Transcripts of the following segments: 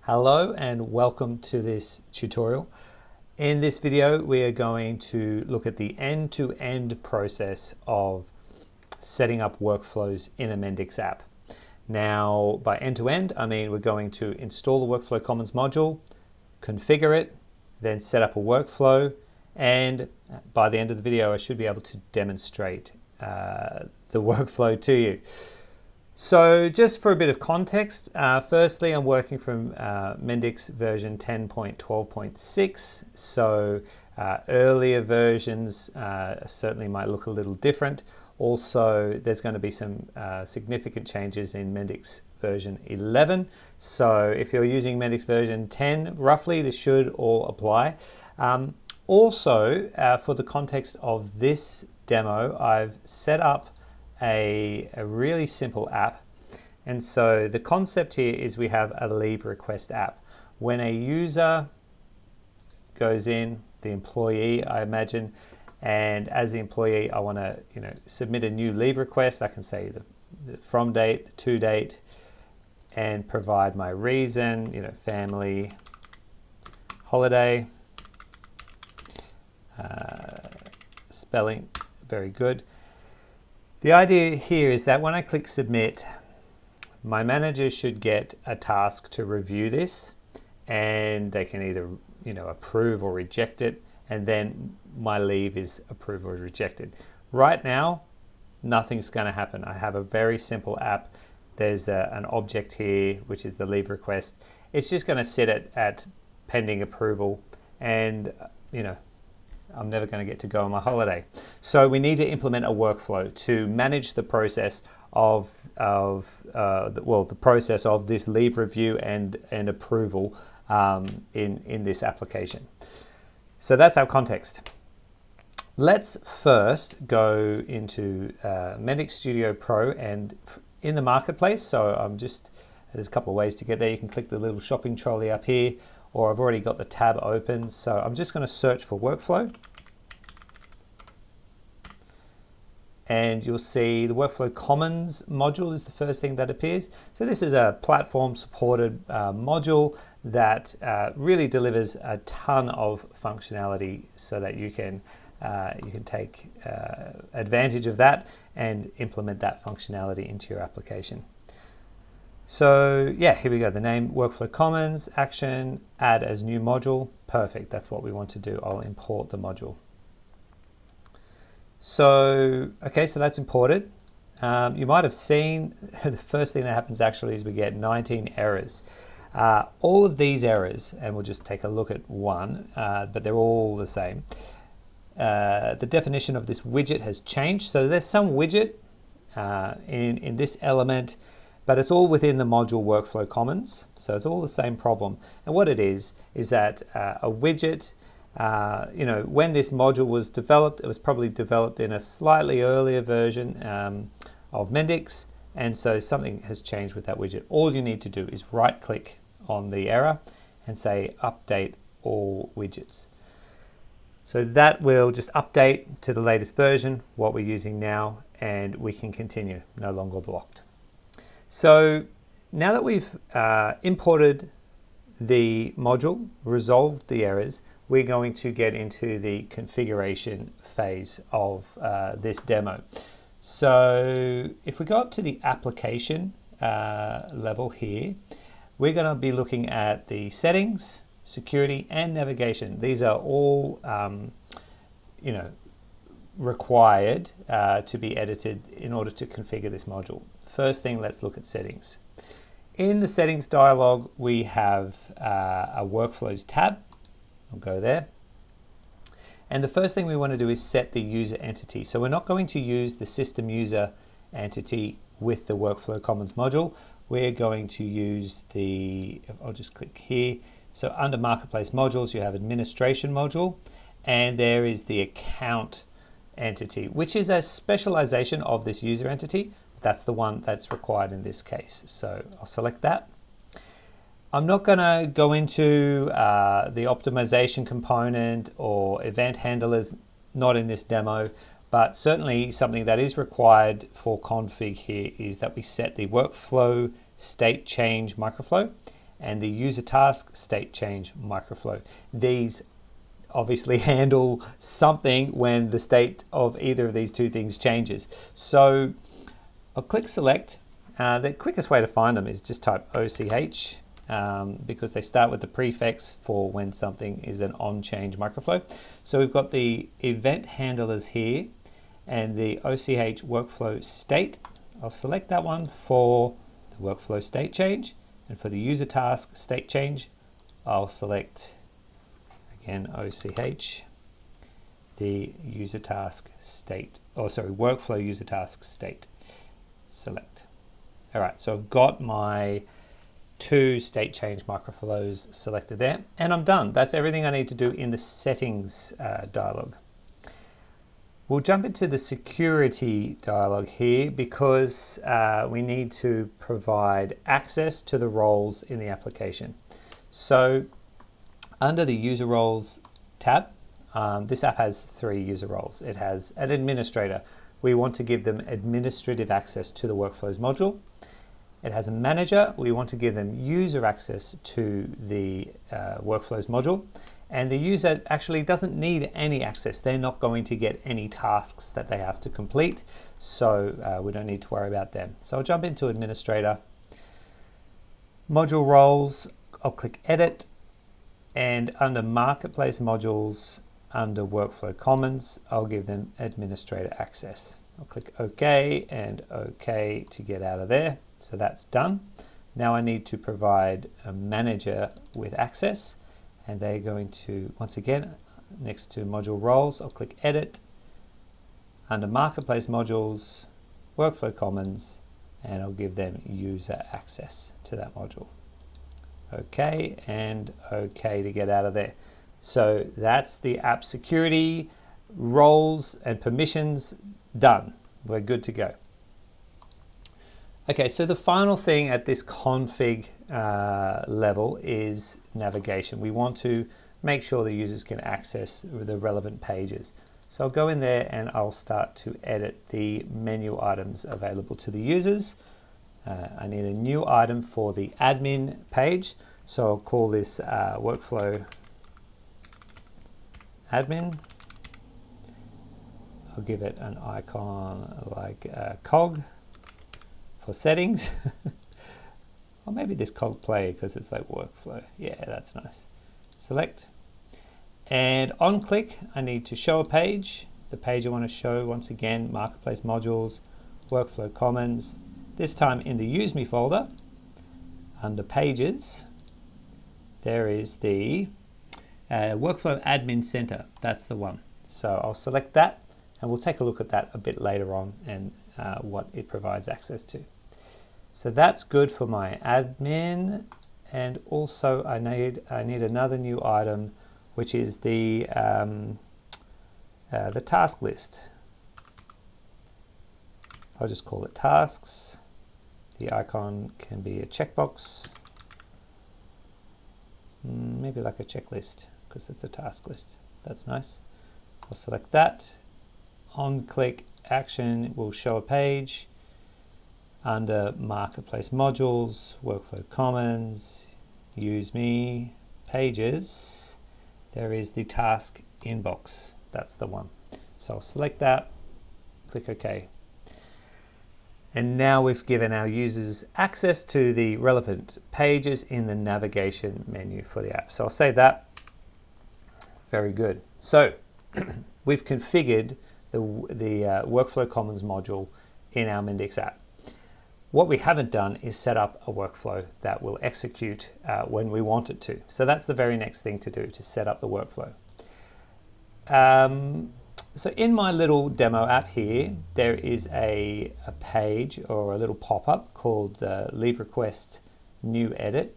Hello and welcome to this tutorial. In this video we are going to look at the end-to-end process of setting up workflows in a Mendix app. Now by end-to-end I mean we're going to install the Workflow Commons module, configure it, then set up a workflow, and by the end of the video I should be able to demonstrate the workflow to you. So just for a bit of context, firstly I'm working from Mendix version 10.12.6, so earlier versions certainly might look a little different. Also there's going to be some significant changes in Mendix version 11, so if you're using Mendix version 10 roughly this should all apply. Also for the context of this demo I've set up a really simple app, and so the concept here is we have a leave request app. When a user goes in, the employee I imagine, and as the employee I want to submit a new leave request, I can say the from date, the to date, and provide my reason, family, holiday, spelling, very good. The idea here is that when I click submit, my manager should get a task to review this, and they can either approve or reject it, and then my leave is approved or rejected. Right now nothing's going to happen. I have a very simple app. There's an object here which is the leave request. It's just going to sit at pending approval, and I'm never going to get to go on my holiday. So we need to implement a workflow to manage the process of the process of this leave review and approval in this application. So that's our context. Let's first go into Mendix Studio Pro and in the marketplace. So there's a couple of ways to get there. You can click the little shopping trolley up here, or I've already got the tab open, so I'm just going to search for workflow, and you'll see the Workflow Commons module is the first thing that appears. So this is a platform supported module that really delivers a ton of functionality so that you can take advantage of that and implement that functionality into your application. So yeah, here we go. The name Workflow Commons, action, add as new module. Perfect, that's what we want to do. I'll import the module. So, okay, so that's imported. You might have seen the first thing that happens actually is we get 19 errors. All of these errors, and we'll just take a look at one, but they're all the same. The definition of this widget has changed. So there's some widget in this element, but it's all within the module Workflow Commons, so it's all the same problem. And what it is that a widget, when this module was developed, it was probably developed in a slightly earlier version of Mendix, and so something has changed with that widget. All you need to do is right-click on the error and say update all widgets. So that will just update to the latest version, what we're using now, and we can continue, no longer blocked. So now that we've imported the module, resolved the errors, we're going to get into the configuration phase of this demo. So if we go up to the application level here, we're going to be looking at the settings, security, and navigation. These are all required to be edited in order to configure this module. First thing, let's look at settings. In the settings dialog, we have a workflows tab. I'll go there. And the first thing we want to do is set the user entity. So we're not going to use the system user entity with the Workflow Commons module. We're going to use I'll just click here. So under Marketplace modules, you have administration module, and there is the account entity, which is a specialization of this user entity. That's the one that's required in this case. So I'll select that. I'm not going to go into the optimization component or event handlers, not in this demo, but certainly something that is required for config here is that we set the workflow state change microflow and the user task state change microflow. These obviously handle something when the state of either of these two things changes. So I'll click select. The quickest way to find them is just type OCH because they start with the prefix for when something is an on-change microflow. So we've got the event handlers here and the OCH workflow state. I'll select that one for the workflow state change, and for the user task state change, I'll select again OCH, the user task state, workflow user task state. Select. All right, so I've got my two state change microflows selected there, and I'm done. That's everything I need to do in the settings dialog. We'll jump into the security dialog here because we need to provide access to the roles in the application. So under the user roles tab, this app has 3 user roles. It has an administrator. We want to give them administrative access to the workflows module. It has a manager. We want to give them user access to the workflows module. And the user actually doesn't need any access. They're not going to get any tasks that they have to complete. So we don't need to worry about them. So I'll jump into administrator. Module roles, I'll click edit. And under marketplace modules, under Workflow Commons, I'll give them administrator access. I'll click OK and OK to get out of there. So that's done. Now I need to provide a manager with access, and they're going to, once again, next to module roles, I'll click edit. Under marketplace modules, Workflow Commons, and I'll give them user access to that module. OK and OK to get out of there. So that's the app security, roles and permissions done. We're good to go. Okay, so the final thing at this config level is navigation. We want to make sure the users can access the relevant pages. So I'll go in there and I'll start to edit the menu items available to the users. I need a new item for the admin page. So I'll call this workflow admin. I'll give it an icon like cog for settings. Or maybe this cog play because it's like workflow. Yeah, that's nice. Select. And on click, I need to show a page. The page I want to show, once again, marketplace modules, Workflow Commons. This time in the Use Me folder, under pages, there is the Workflow Admin Center. That's the one. So I'll select that, and we'll take a look at that a bit later on and what it provides access to. So that's good for my admin, and also I need another new item, which is the task list. I'll just call it tasks. The icon can be a checkbox, maybe like a checklist because it's a task list. That's nice. I'll select that. On click action will show a page. Under marketplace modules, Workflow Commons, Use Me, pages, there is the task inbox. That's the one. So I'll select that, click OK. And now we've given our users access to the relevant pages in the navigation menu for the app. So I'll save that. Very good. So we've configured the Workflow Commons module in our Mendix app. What we haven't done is set up a workflow that will execute when we want it to. So that's the very next thing to do, to set up the workflow. So in my little demo app here, there is a page or a little pop-up called Leave Request New Edit.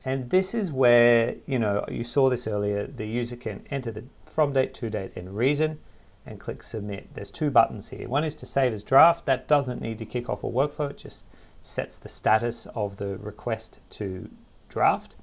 And this is where, you saw this earlier, the user can enter the from date, to date, and reason, and click submit. There's 2 buttons here. One is to save as draft. That doesn't need to kick off a workflow. It just sets the status of the request to draft.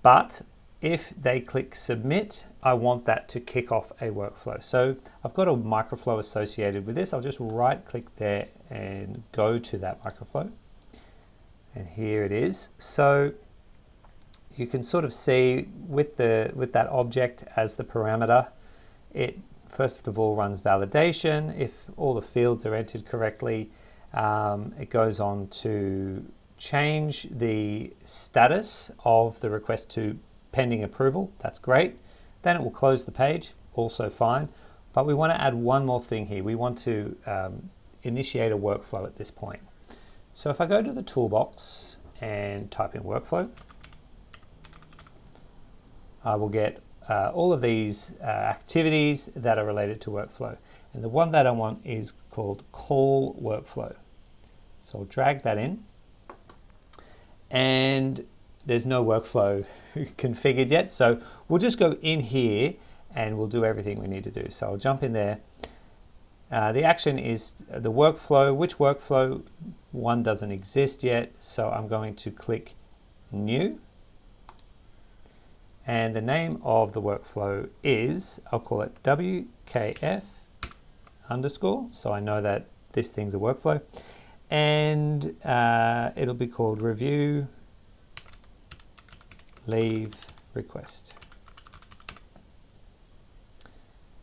But if they click submit, I want that to kick off a workflow. So I've got a microflow associated with this. I'll just right click there and go to that microflow. And here it is. So you can sort of see with that object as the parameter, it first of all runs validation. If all the fields are entered correctly, it goes on to change the status of the request to pending approval. That's great. Then it will close the page, also fine. But we want to add one more thing here. We want to initiate a workflow at this point. So if I go to the toolbox and type in workflow, I will get all of these activities that are related to workflow. And the one that I want is called call workflow. So I'll drag that in. And there's no workflow configured yet. So we'll just go in here and we'll do everything we need to do. So I'll jump in there. The action is the workflow. Which workflow? One doesn't exist yet. So I'm going to click new. And the name of the workflow is, I'll call it WKF underscore. So I know that this thing's a workflow. And it'll be called review leave request.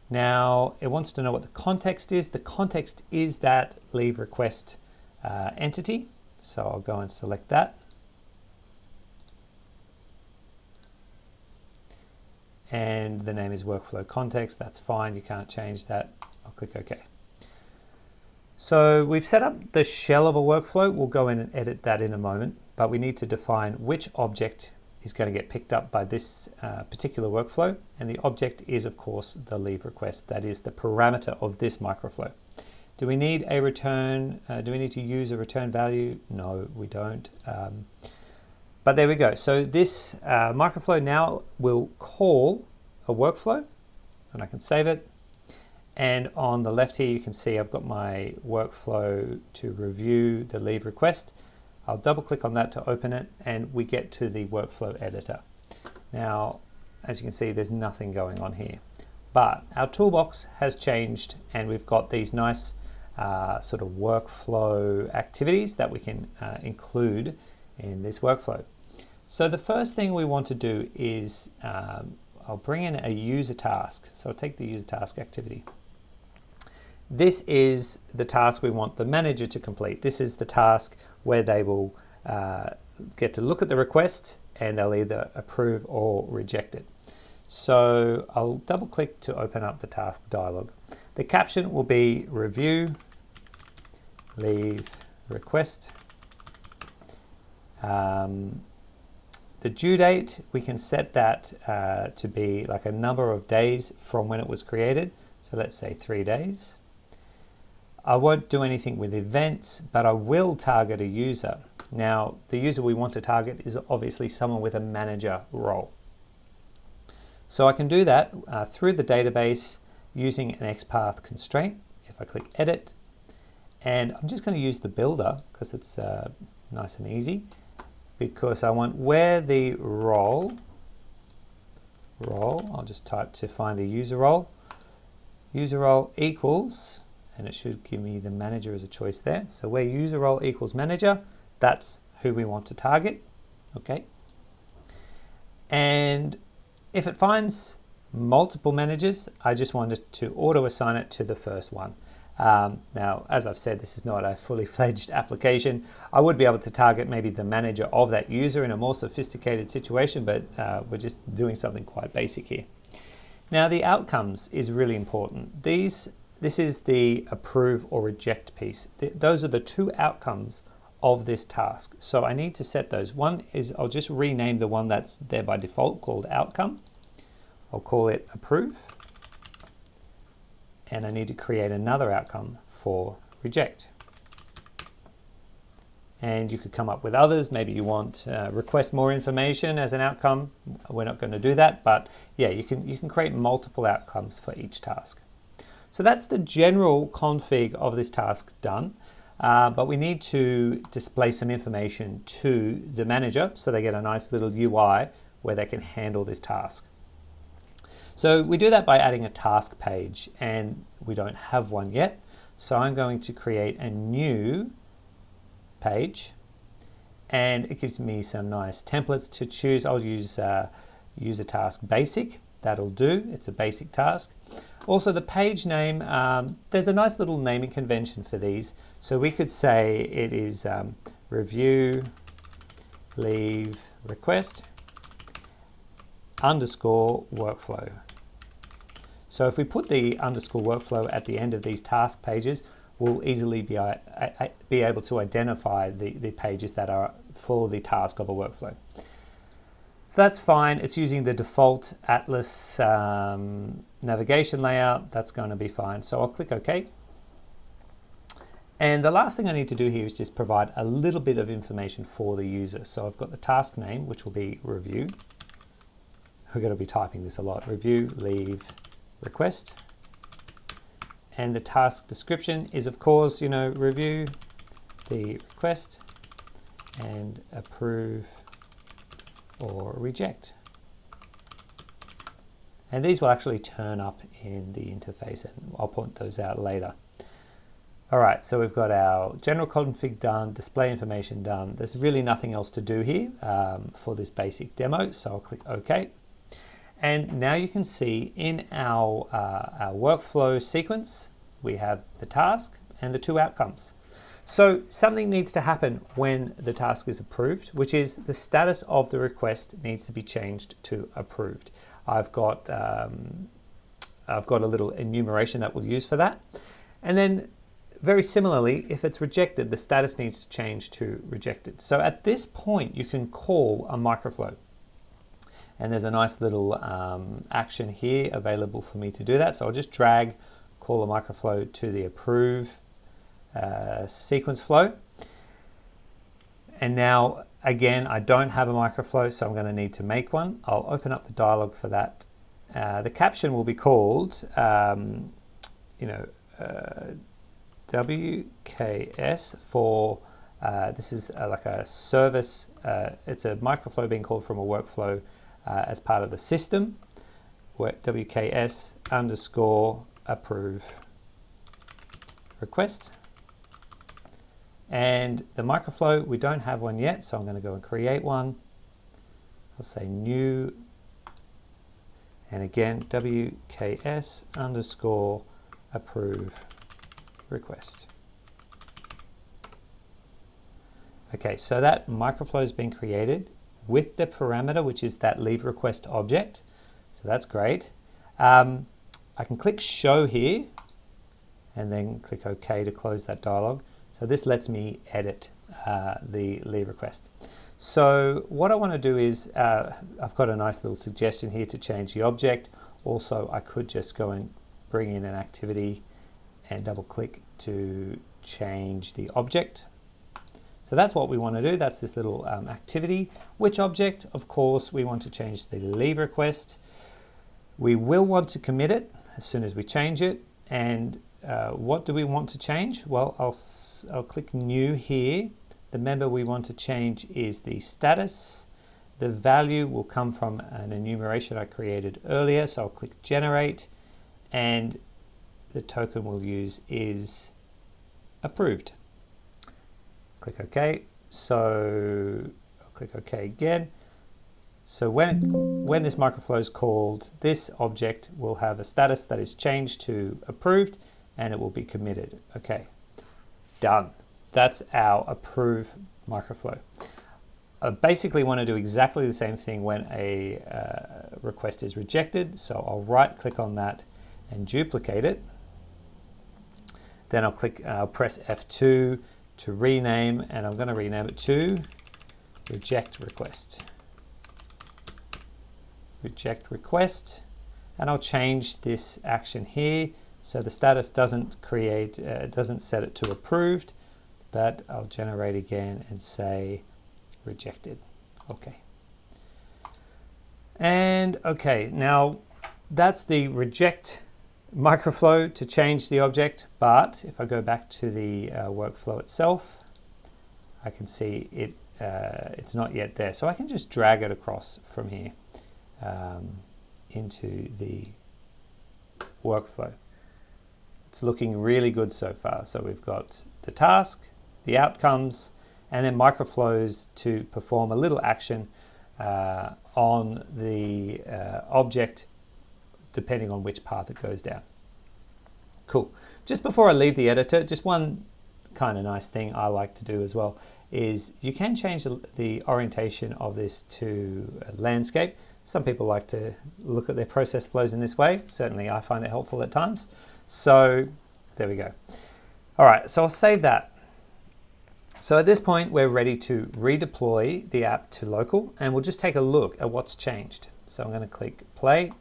Now it wants to know what the context is. The context is that leave request entity. So I'll go and select that. And the name is workflow context. That's fine. You can't change that. I'll click OK. So we've set up the shell of a workflow. We'll go in and edit that in a moment, but we need to define which object is going to get picked up by this particular workflow. And the object is, of course, the leave request. That is the parameter of this microflow. Do we need a return? Do we need to use a return value? No, we don't. But there we go. So this microflow now will call a workflow, and I can save it. And on the left here, you can see I've got my workflow to review the leave request. I'll double click on that to open it, and we get to the workflow editor. Now, as you can see, there's nothing going on here. But our toolbox has changed, and we've got these nice sort of workflow activities that we can include in this workflow. So the first thing we want to do is I'll bring in a user task. So I'll take the user task activity. This is the task we want the manager to complete. This is the task where they will get to look at the request and they'll either approve or reject it. So I'll double click to open up the task dialog. The caption will be review leave request. The due date, we can set that to be like a number of days from when it was created. So let's say 3 days. I won't do anything with events, but I will target a user. Now, the user we want to target is obviously someone with a manager role. So I can do that through the database using an XPath constraint. If I click edit, and I'm just going to use the builder because it's nice and easy, because I want where the role, I'll just type to find the user role equals, and it should give me the manager as a choice there. So where user role equals manager, that's who we want to target. Okay. And if it finds multiple managers, I just wanted to auto assign it to the first one. Now, as I've said, this is not a fully fledged application. I would be able to target maybe the manager of that user in a more sophisticated situation, but we're just doing something quite basic here. Now, the outcomes is really important. This is the approve or reject piece. Those are the two outcomes of this task. So I need to set those. One is, I'll just rename the one that's there by default called outcome. I'll call it approve. And I need to create another outcome for reject. And you could come up with others. Maybe you want request more information as an outcome. We're not going to do that, but yeah, you can create multiple outcomes for each task. So that's the general config of this task done. But we need to display some information to the manager so they get a nice little UI where they can handle this task. So we do that by adding a task page, and we don't have one yet. So I'm going to create a new page, and it gives me some nice templates to choose. I'll use user task basic. That'll do. It's a basic task. Also the page name, there's a nice little naming convention for these. So we could say it is review leave request underscore workflow. So if we put the underscore workflow at the end of these task pages, we'll easily be able to identify the pages that are for the task of a workflow. So that's fine. It's using the default Atlas navigation layout. That's going to be fine. So I'll click OK. And the last thing I need to do here is just provide a little bit of information for the user. So I've got the task name, which will be review. We're going to be typing this a lot. Review leave request. And the task description is, of course, review the request and approve or reject. And these will actually turn up in the interface, and I'll point those out later. All right, so we've got our general config done, display information done. There's really nothing else to do here for this basic demo, so I'll click OK. And now you can see in our workflow sequence, we have the task and the two outcomes. So something needs to happen when the task is approved, which is the status of the request needs to be changed to approved. I've got a little enumeration that we'll use for that. And then very similarly, if it's rejected, the status needs to change to rejected. So at this point, you can call a Microflow. And there's a nice little action here available for me to do that. So I'll just drag call a Microflow to the approve sequence flow. And now, again, I don't have a Microflow, so I'm going to need to make one. I'll open up the dialog for that. The caption will be called, WKS for, this is like a service, it's a Microflow being called from a workflow as part of the system, WKS underscore approve request. And the Microflow, we don't have one yet, so I'm going to go and create one. I'll say new, and again, WKS underscore approve request. Okay, so that Microflow has been created with the parameter, which is that leave request object. So that's great. I can click show here and then click OK to close that dialog. So this lets me edit the leave request. So what I want to do is, I've got a nice little suggestion here to change the object. Also, I could just go and bring in an activity and double click to change the object. So that's what we want to do. That's this little activity. Which object? Of course, we want to change the leave request. We will want to commit it as soon as we change it. And what do we want to change? Well, I'll click new here. The member we want to change is the status. The value will come from an enumeration I created earlier. So I'll click generate, and the token we'll use is approved. Click OK. So I'll click OK again. So when this Microflow is called, this object will have a status that is changed to approved, and it will be committed. Okay, done. That's our approve Microflow. I basically want to do exactly the same thing when a request is rejected. So I'll right click on that and duplicate it. Then I'll press F2 to rename, and I'm going to rename it to reject request. Reject request, and I'll change this action here so the status doesn't set it to approved, but I'll generate again and say rejected. Okay. And okay, now that's the reject Microflow to change the object, but if I go back to the workflow itself, I can see it's not yet there. So I can just drag it across from here into the workflow. It's looking really good so far. So we've got the task, the outcomes, and then microflows to perform a little action on the object depending on which path it goes down. Cool. Just before I leave the editor, just one kind of nice thing I like to do as well is you can change the orientation of this to a landscape. Some people like to look at their process flows in this way. Certainly I find it helpful at times. So there we go. All right, so I'll save that. So at this point, we're ready to redeploy the app to local, and we'll just take a look at what's changed. So I'm going to click play.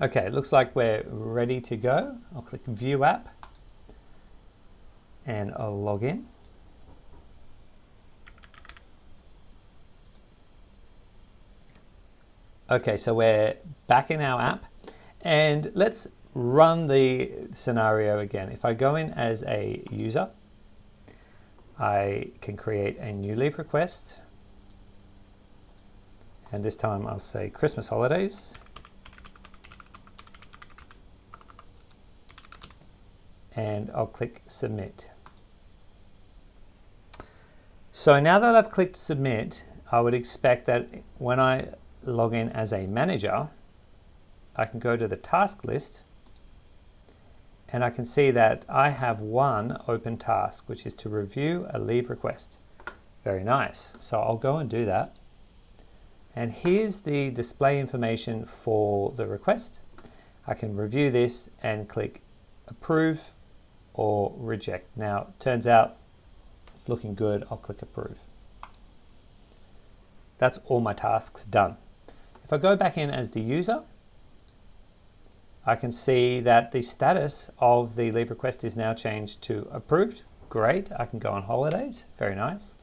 Okay, it looks like we're ready to go. I'll click View App and I'll log in. Okay, so we're back in our app and let's run the scenario again. If I go in as a user, I can create a new leave request. And this time I'll say Christmas holidays. And I'll click submit. So now that I've clicked submit, I would expect that when I log in as a manager, I can go to the task list and I can see that I have one open task, which is to review a leave request. Very nice. So I'll go and do that. And here's the display information for the request. I can review this and click approve or reject. Now, turns out it's looking good. I'll click approve. That's all my tasks done. If I go back in as the user, I can see that the status of the leave request is now changed to approved. Great. I can go on holidays. Very nice.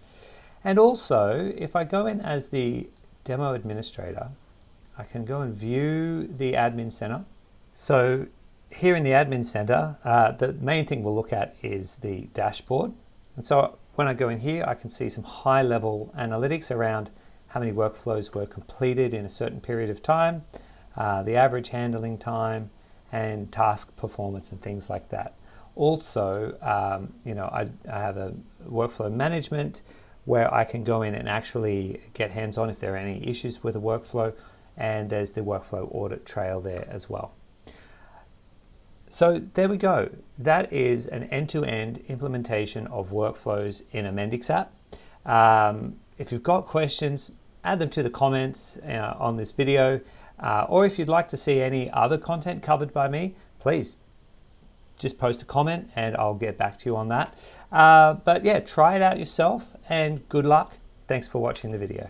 And also, if I go in as the demo administrator, I can go and view the admin center. So here in the admin center, the main thing we'll look at is the dashboard. And so when I go in here, I can see some high level analytics around how many workflows were completed in a certain period of time, the average handling time, and task performance and things like that. Also, I have a workflow management where I can go in and actually get hands-on if there are any issues with a workflow, and there's the workflow audit trail there as well. So there we go. That is an end-to-end implementation of workflows in a Mendix app. If you've got questions, add them to the comments on this video, or if you'd like to see any other content covered by me, please just post a comment and I'll get back to you on that. But yeah, try it out yourself and good luck. Thanks for watching the video.